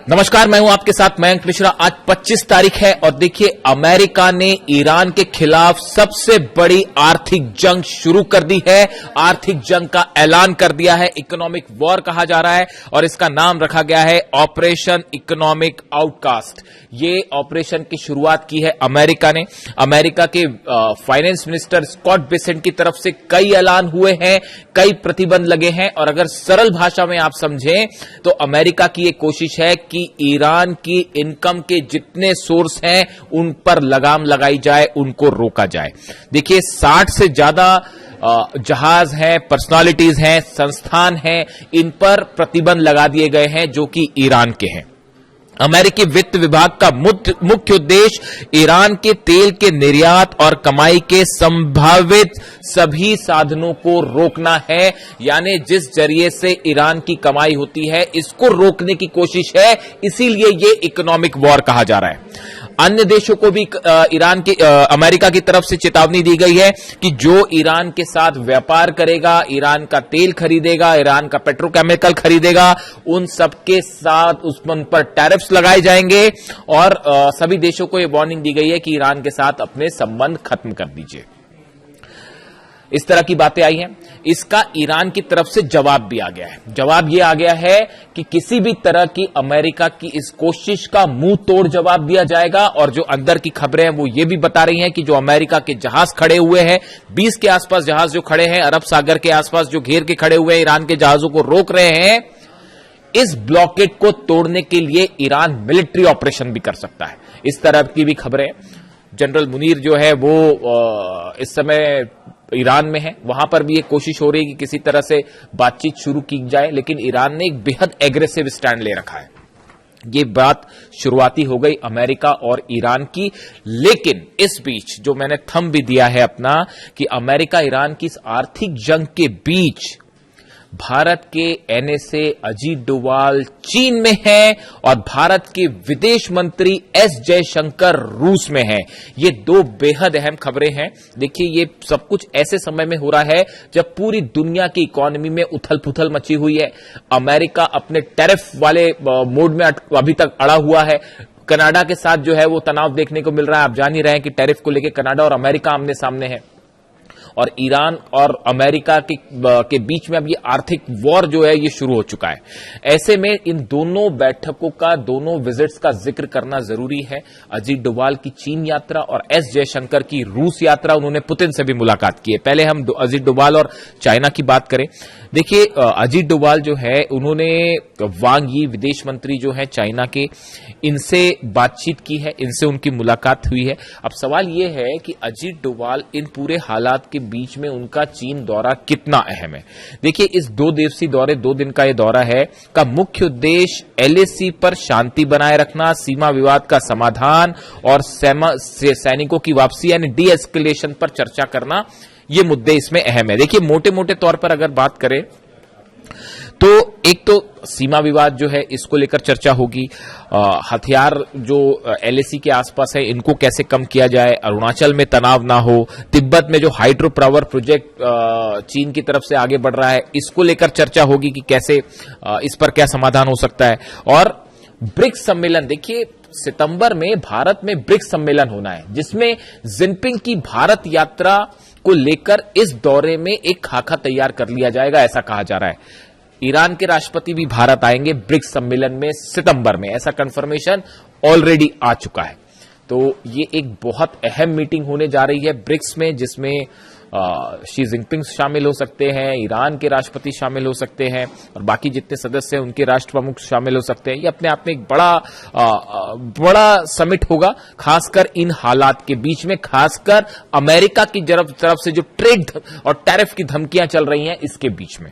नमस्कार, मैं हूं आपके साथ मयंक मिश्रा। आज 25 तारीख है और देखिए अमेरिका ने ईरान के खिलाफ सबसे बड़ी आर्थिक जंग शुरू कर दी है। आर्थिक जंग का ऐलान कर दिया है, इकोनॉमिक वॉर कहा जा रहा है और इसका नाम रखा गया है ऑपरेशन इकोनॉमिक आउटकास्ट। ये ऑपरेशन की शुरुआत की है अमेरिका ने। अमेरिका के फाइनेंस मिनिस्टर स्कॉट बेसेंट की तरफ से कई ऐलान हुए हैं, कई प्रतिबंध लगे हैं और अगर सरल भाषा में आप समझें तो अमेरिका की ये कोशिश है कि ईरान की इनकम के जितने सोर्स हैं उन पर लगाम लगाई जाए, उनको रोका जाए। देखिए 60 से ज्यादा जहाज हैं, पर्सनालिटीज हैं, संस्थान हैं, इन पर प्रतिबंध लगा दिए गए हैं जो कि ईरान के हैं। अमेरिकी वित्त विभाग का मुख्य उद्देश्य ईरान के तेल के निर्यात और कमाई के संभावित सभी साधनों को रोकना है, यानी जिस जरिए से ईरान की कमाई होती है इसको रोकने की कोशिश है। इसीलिए ये इकोनॉमिक वॉर कहा जा रहा है। अन्य देशों को भी अमेरिका की तरफ से चेतावनी दी गई है कि जो ईरान के साथ व्यापार करेगा, ईरान का तेल खरीदेगा, ईरान का पेट्रोकेमिकल खरीदेगा, उन सबके साथ उन पर टैरिफ्स लगाए जाएंगे और सभी देशों को यह वार्निंग दी गई है कि ईरान के साथ अपने संबंध खत्म कर दीजिए। इस तरह की बातें आई हैं। इसका ईरान की तरफ से जवाब भी आ गया है। जवाब यह आ गया है कि किसी भी तरह की अमेरिका की इस कोशिश का मुंह तोड़ जवाब दिया जाएगा। और जो अंदर की खबरें हैं वो ये भी बता रही हैं कि जो अमेरिका के जहाज खड़े हुए हैं, 20 के आसपास जहाज जो खड़े हैं, अरब सागर के आसपास जो घेर के खड़े हुए हैं, ईरान के जहाजों को रोक रहे हैं, इस ब्लॉकेड को तोड़ने के लिए ईरान मिलिट्री ऑपरेशन भी कर सकता है। इस तरह की भी खबरें। जनरल मुनीर जो है वो इस समय ईरान में है, वहां पर भी एक कोशिश हो रही है कि किसी तरह से बातचीत शुरू की जाए, लेकिन ईरान ने एक बेहद एग्रेसिव स्टैंड ले रखा है। ये बात शुरुआती हो गई अमेरिका और ईरान की, लेकिन इस बीच जो मैंने थंब भी दिया है अपना कि अमेरिका ईरान की इस आर्थिक जंग के बीच भारत के एनएसए अजीत डोवाल चीन में है और भारत के विदेश मंत्री एस जयशंकर रूस में है। ये दो बेहद अहम खबरें हैं। देखिए ये सब कुछ ऐसे समय में हो रहा है जब पूरी दुनिया की इकोनॉमी में उथल पुथल मची हुई है। अमेरिका अपने टैरिफ वाले मोड में अभी तक अड़ा हुआ है। कनाडा के साथ जो है वो तनाव देखने को मिल रहा है। आप जान ही रहे हैं कि टैरिफ को लेकर कनाडा और अमेरिका आमने सामने है और ईरान और अमेरिका के बीच में अब ये आर्थिक वॉर जो है ये शुरू हो चुका है। ऐसे में इन दोनों बैठकों का, दोनों विजिट्स का जिक्र करना जरूरी है। अजीत डोवाल की चीन यात्रा और एस जयशंकर की रूस यात्रा, उन्होंने पुतिन से भी मुलाकात की है। पहले हम अजीत डोवाल और चाइना की बात करें। देखिए अजीत डोवाल जो है उन्होंने वांग यी विदेश मंत्री जो है चाइना के, इनसे बातचीत की है, इनसे उनकी मुलाकात हुई है। अब सवाल यह है कि अजीत डोवाल इन पूरे हालात के बीच में उनका चीन दौरा कितना अहम है। देखिए इस 2 दिवसीय दौरे, 2 दिन का यह दौरा है, का मुख्य उद्देश्य एलएसी पर शांति बनाए रखना, सीमा विवाद का समाधान और सैनिकों की वापसी यानी डी एस्केलेशन पर चर्चा करना, ये मुद्दे इसमें अहम है। देखिए मोटे मोटे तौर पर अगर बात करें तो एक तो सीमा विवाद जो है इसको लेकर चर्चा होगी। हथियार जो एलएसी के आसपास है इनको कैसे कम किया जाए, अरुणाचल में तनाव ना हो, तिब्बत में जो हाइड्रो पावर प्रोजेक्ट चीन की तरफ से आगे बढ़ रहा है इसको लेकर चर्चा होगी कि कैसे इस पर क्या समाधान हो सकता है। और ब्रिक्स सम्मेलन, देखिए सितंबर में भारत में ब्रिक्स सम्मेलन होना है जिसमें जिनपिंग की भारत यात्रा को लेकर इस दौरे में एक खाका तैयार कर लिया जाएगा, ऐसा कहा जा रहा है। ईरान के राष्ट्रपति भी भारत आएंगे ब्रिक्स सम्मेलन में सितंबर में, ऐसा कंफर्मेशन ऑलरेडी आ चुका है। तो ये एक बहुत अहम मीटिंग होने जा रही है ब्रिक्स में, जिसमें शी जिनपिंग शामिल हो सकते हैं, ईरान के राष्ट्रपति शामिल हो सकते हैं और बाकी जितने सदस्य हैं उनके राष्ट्र प्रमुख शामिल हो सकते हैं। ये अपने आप में एक बड़ा समिट होगा, खासकर इन हालात के बीच में, खासकर अमेरिका की तरफ से जो ट्रेड और टैरिफ की धमकियां चल रही हैं इसके बीच में।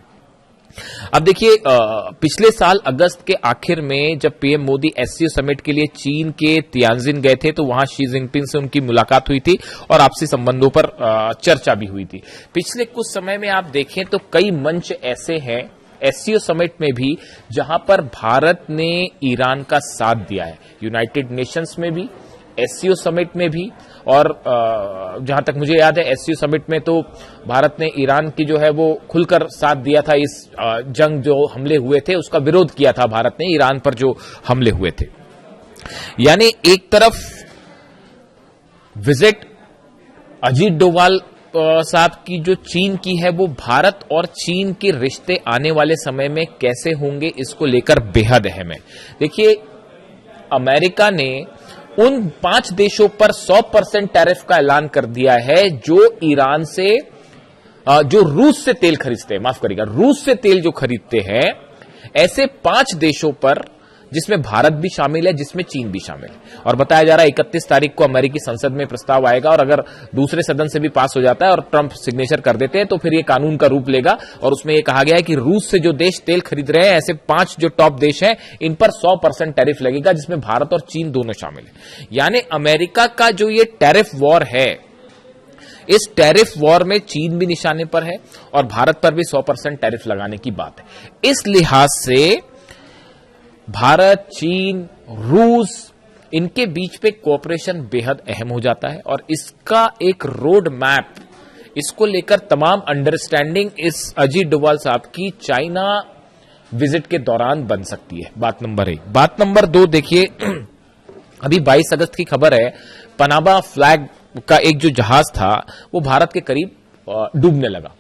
अब देखिए पिछले साल अगस्त के आखिर में जब पीएम मोदी एससीओ समिट के लिए चीन के तियानजिन गए थे तो वहां शी जिनपिंग से उनकी मुलाकात हुई थी और आपसी संबंधों पर चर्चा भी हुई थी। पिछले कुछ समय में आप देखें तो कई मंच ऐसे हैं एससीओ समिट में भी जहां पर भारत ने ईरान का साथ दिया है। यूनाइटेड नेशंस में भी, एससीओ समिट में भी, और जहां तक मुझे याद है एससीओ समिट में तो भारत ने ईरान की जो है वो खुलकर साथ दिया था। इस जंग जो हमले हुए थे उसका विरोध किया था भारत ने, ईरान पर जो हमले हुए थे। यानी एक तरफ विजिट अजीत डोभाल साहब की जो चीन की है, वो भारत और चीन के रिश्ते आने वाले समय में कैसे होंगे इसको लेकर बेहद अहम है। देखिए, अमेरिका ने उन 5 देशों पर 100% टैरिफ का ऐलान कर दिया है जो ईरान से, जो रूस से तेल खरीदते हैं, माफ करिएगा, रूस से तेल जो खरीदते हैं, ऐसे 5 देशों पर, जिसमें भारत भी शामिल है, जिसमें चीन भी शामिल है। और बताया जा रहा है 31 तारीख को अमेरिकी संसद में प्रस्ताव आएगा, और अगर दूसरे सदन से भी पास हो जाता है और ट्रंप सिग्नेचर कर देते हैं तो फिर ये कानून का रूप लेगा। और उसमें यह कहा गया है कि रूस से जो देश तेल खरीद रहे हैं, ऐसे 5 जो टॉप देश हैं, इन पर 100% टैरिफ लगेगा, जिसमें भारत और चीन दोनों शामिल है। यानी अमेरिका का जो ये टैरिफ वॉर है, इस टैरिफ वॉर में चीन भी निशाने पर है और भारत पर भी 100% टैरिफ लगाने की बात है। इस लिहाज से भारत, चीन, रूस, इनके बीच पे कोऑपरेशन बेहद अहम हो जाता है, और इसका एक रोड मैप, इसको लेकर तमाम अंडरस्टैंडिंग इस अजीत डोभाल साहब की चाइना विजिट के दौरान बन सकती है। बात नंबर 1। बात नंबर 2, देखिए अभी 22 अगस्त की खबर है, पनामा फ्लैग का एक जो जहाज था वो भारत के करीब डूबने लगा,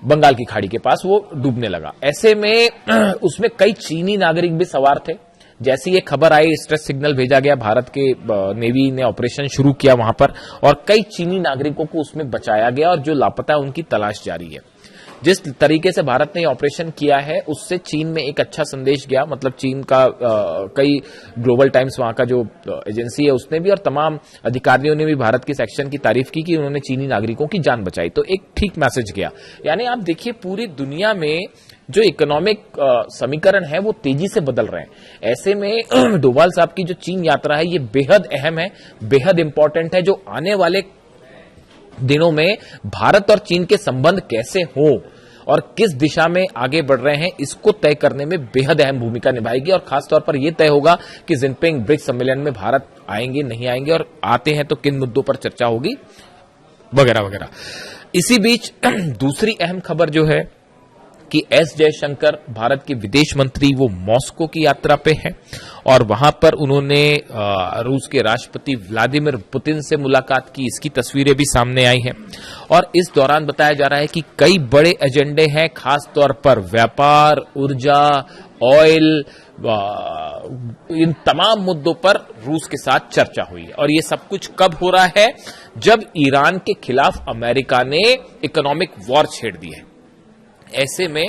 बंगाल की खाड़ी के पास वो डूबने लगा। ऐसे में उसमें कई चीनी नागरिक भी सवार थे। जैसी ये खबर आई, स्ट्रेस सिग्नल भेजा गया, भारत के नेवी ने ऑपरेशन शुरू किया वहां पर, और कई चीनी नागरिकों को उसमें बचाया गया, और जो लापता है उनकी तलाश जारी है। जिस तरीके से भारत ने ऑपरेशन किया है, उससे चीन में एक अच्छा संदेश गया। मतलब चीन का कई ग्लोबल टाइम्स, वहां का जो एजेंसी है, उसने भी और तमाम अधिकारियों ने भी भारत के इस एक्शन की तारीफ की कि उन्होंने चीनी नागरिकों की जान बचाई, तो एक ठीक मैसेज गया। यानी आप देखिए, पूरी दुनिया में जो इकोनॉमिक समीकरण है वो तेजी से बदल रहे हैं। ऐसे में डोभाल साहब की जो चीन यात्रा है, ये बेहद अहम है, बेहद इंपॉर्टेंट है, जो आने वाले दिनों में भारत और चीन के संबंध कैसे हो और किस दिशा में आगे बढ़ रहे हैं, इसको तय करने में बेहद अहम भूमिका निभाएगी। और खासतौर पर यह तय होगा कि जिनपिंग ब्रिक्स सम्मेलन में भारत आएंगे, नहीं आएंगे, और आते हैं तो किन मुद्दों पर चर्चा होगी, वगैरह वगैरह। इसी बीच दूसरी अहम खबर जो है कि एस जयशंकर, भारत के विदेश मंत्री, वो मॉस्को की यात्रा पे हैं, और वहां पर उन्होंने रूस के राष्ट्रपति व्लादिमीर पुतिन से मुलाकात की। इसकी तस्वीरें भी सामने आई हैं, और इस दौरान बताया जा रहा है कि कई बड़े एजेंडे हैं, खास तौर पर व्यापार, ऊर्जा, ऑयल, इन तमाम मुद्दों पर रूस के साथ चर्चा हुई है। और ये सब कुछ कब हो रहा है? जब ईरान के खिलाफ अमेरिका ने इकोनॉमिक वॉर छेड़ दी है। ऐसे में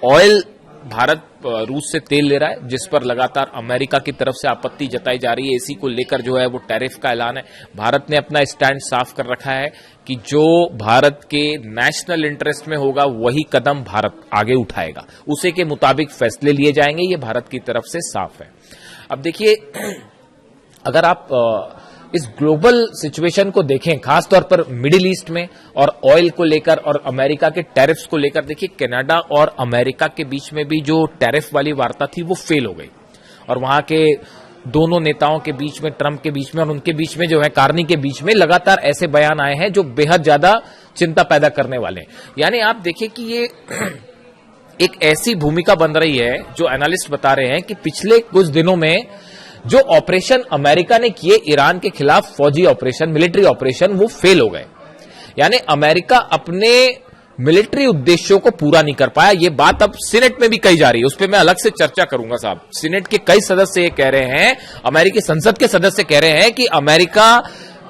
ऑयल, भारत रूस से तेल ले रहा है, जिस पर लगातार अमेरिका की तरफ से आपत्ति जताई जा रही है। इसी को लेकर जो है वो टैरिफ का ऐलान है। भारत ने अपना स्टैंड साफ कर रखा है कि जो भारत के नेशनल इंटरेस्ट में होगा वही कदम भारत आगे उठाएगा, उसे के मुताबिक फैसले लिए जाएंगे। ये भारत की तरफ से साफ है। अब देखिए, अगर आप इस ग्लोबल सिचुएशन को देखें, खासतौर पर मिडिल ईस्ट में और ऑयल को लेकर और अमेरिका के टैरिफ्स को लेकर, देखिए कनाडा और अमेरिका के बीच में भी जो टैरिफ वाली वार्ता थी वो फेल हो गई, और वहां के दोनों नेताओं के बीच में, ट्रंप के बीच में और उनके बीच में जो है कार्नी के बीच में, लगातार ऐसे बयान आए हैं जो बेहद ज्यादा चिंता पैदा करने वाले हैं। यानी आप देखिए कि ये एक ऐसी भूमिका बन रही है, जो एनालिस्ट बता रहे हैं कि पिछले कुछ दिनों में जो ऑपरेशन अमेरिका ने किए ईरान के खिलाफ, फौजी ऑपरेशन, मिलिट्री ऑपरेशन, वो फेल हो गए। यानी अमेरिका अपने मिलिट्री उद्देश्यों को पूरा नहीं कर पाया। ये बात अब सीनेट में भी कही जा रही है, उस पर मैं अलग से चर्चा करूंगा साहब। सीनेट के कई सदस्य ये कह रहे हैं, अमेरिकी संसद के सदस्य कह रहे हैं कि अमेरिका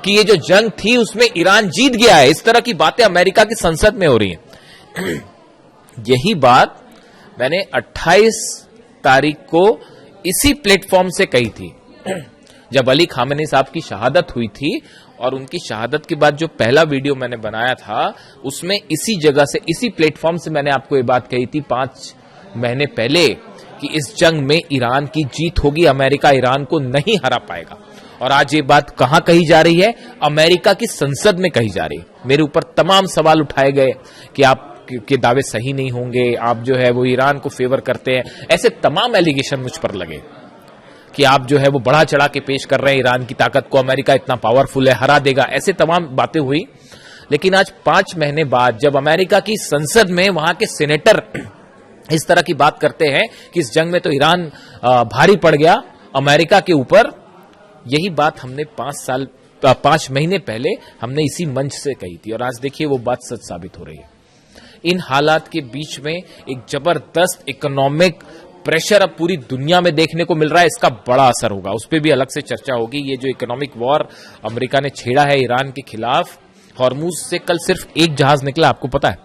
की ये जो जंग थी उसमें ईरान जीत गया है। इस तरह की बातें अमेरिका की संसद में हो रही हैं। यही बात मैंने 28 तारीख को इसी प्लेटफॉर्म से कही थी, जब अली खामेनी साहब की शहादत हुई थी। और उनकी शहादत के बाद जो पहला वीडियो मैंने बनाया था, उसमें इसी जगह से, इसी प्लेटफॉर्म से मैंने आपको ये बात कही थी 5 महीने पहले कि इस जंग में ईरान की जीत होगी, अमेरिका ईरान को नहीं हरा पाएगा। और आज ये बात कहां कही जा रही है? अमेरिका की संसद में कही जा रही है। मेरे ऊपर तमाम सवाल उठाए गए कि आप के दावे सही नहीं होंगे, आप जो है वो ईरान को फेवर करते हैं, ऐसे तमाम एलिगेशन मुझ पर लगे। कि आप जो है वो बढ़ा चढ़ा के पेश कर रहे हैं ईरान की ताकत को, अमेरिका इतना पावरफुल है, हरा देगा, ऐसे तमाम बातें हुई। लेकिन आज 5 महीने बाद जब अमेरिका की संसद में वहां के सेनेटर इस तरह की बात करते हैं कि इस जंग में तो ईरान भारी पड़ गया अमेरिका के ऊपर, यही बात हमने 5 महीने पहले हमने इसी मंच से कही थी और आज देखिए वो बात सच साबित हो रही है। इन हालात के बीच में एक जबरदस्त इकोनॉमिक प्रेशर अब पूरी दुनिया में देखने को मिल रहा है, इसका बड़ा असर होगा, उस पर भी अलग से चर्चा होगी। ये जो इकोनॉमिक वॉर अमेरिका ने छेड़ा है ईरान के खिलाफ, हॉर्मूज से कल सिर्फ एक जहाज निकला, आपको पता है।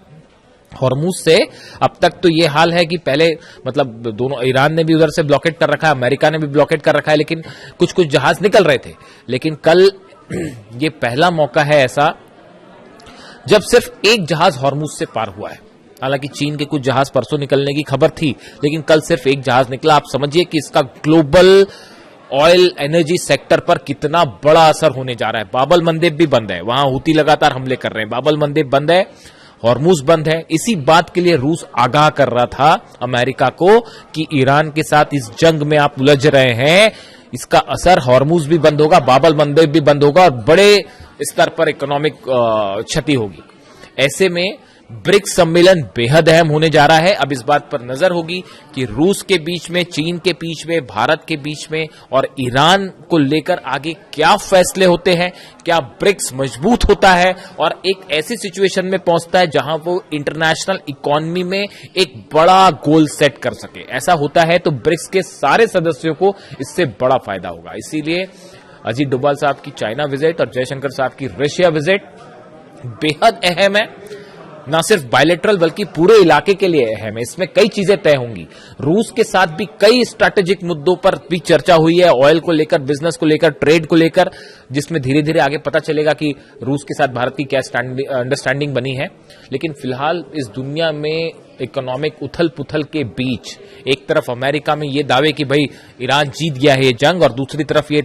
हॉर्मूज से अब तक तो ये हाल है कि पहले मतलब दोनों, ईरान ने भी उधर से ब्लॉकेट कर रखा है, अमेरिका ने भी ब्लॉकेट कर रखा है, लेकिन कुछ कुछ जहाज निकल रहे थे। लेकिन कल ये पहला मौका है ऐसा जब सिर्फ एक जहाज हॉर्मूज से पार हुआ है। हालांकि चीन के कुछ जहाज परसों निकलने की खबर थी, लेकिन कल सिर्फ एक जहाज निकला। आप समझिए कि इसका ग्लोबल ऑयल एनर्जी सेक्टर पर कितना बड़ा असर होने जा रहा है। बाबल मंदेब भी बंद है, वहां हूती लगातार हमले कर रहे हैं, बाबल मंदेब बंद है, हॉर्मूज बंद है। इसी बात के लिए रूस आगाह कर रहा था अमेरिका को कि ईरान के साथ इस जंग में आप उलझ रहे हैं, इसका असर हॉर्मूज भी बंद होगा, बाबल मंदेब भी बंद होगा और बड़े स्तर पर इकोनॉमिक क्षति होगी। ऐसे में ब्रिक्स सम्मेलन बेहद अहम होने जा रहा है। अब इस बात पर नजर होगी कि रूस के बीच में, चीन के बीच में, भारत के बीच में और ईरान को लेकर आगे क्या फैसले होते हैं, क्या ब्रिक्स मजबूत होता है और एक ऐसी सिचुएशन में पहुंचता है जहां वो इंटरनेशनल इकोनॉमी में एक बड़ा गोल सेट कर सके। ऐसा होता है तो ब्रिक्स के सारे सदस्यों को इससे बड़ा फायदा होगा। इसीलिए अजीत डोभाल साहब की चाइना विजिट और जयशंकर साहब की रशिया विजिट बेहद अहम है, ना सिर्फ बायलैटरल बल्कि पूरे इलाके के लिए अहम है। इसमें कई चीजें तय होंगी। रूस के साथ भी कई स्ट्रैटेजिक मुद्दों पर भी चर्चा हुई है, ऑयल को लेकर, बिजनेस को लेकर, ट्रेड को लेकर, जिसमें धीरे धीरे आगे पता चलेगा कि रूस के साथ भारत की क्या अंडरस्टैंडिंग बनी है। लेकिन फिलहाल इस दुनिया में इकोनॉमिक उथल पुथल के बीच एक तरफ अमेरिका में ये दावे कि भाई ईरान जीत गया है ये जंग और दूसरी तरफ ये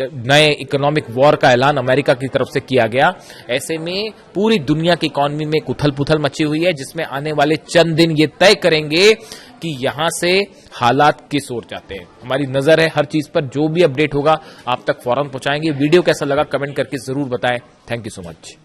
नए इकोनॉमिक वॉर का ऐलान अमेरिका की तरफ से किया गया। ऐसे में पूरी दुनिया की इकोनॉमी में एक उथल पुथल मची हुई है, जिसमें आने वाले चंद दिन ये तय करेंगे कि यहां से हालात किस ओर जाते हैं। हमारी नजर है हर चीज पर, जो भी अपडेट होगा आप तक फौरन पहुंचाएंगे। वीडियो कैसा लगा कमेंट करके जरूर बताएं। Thank you so much.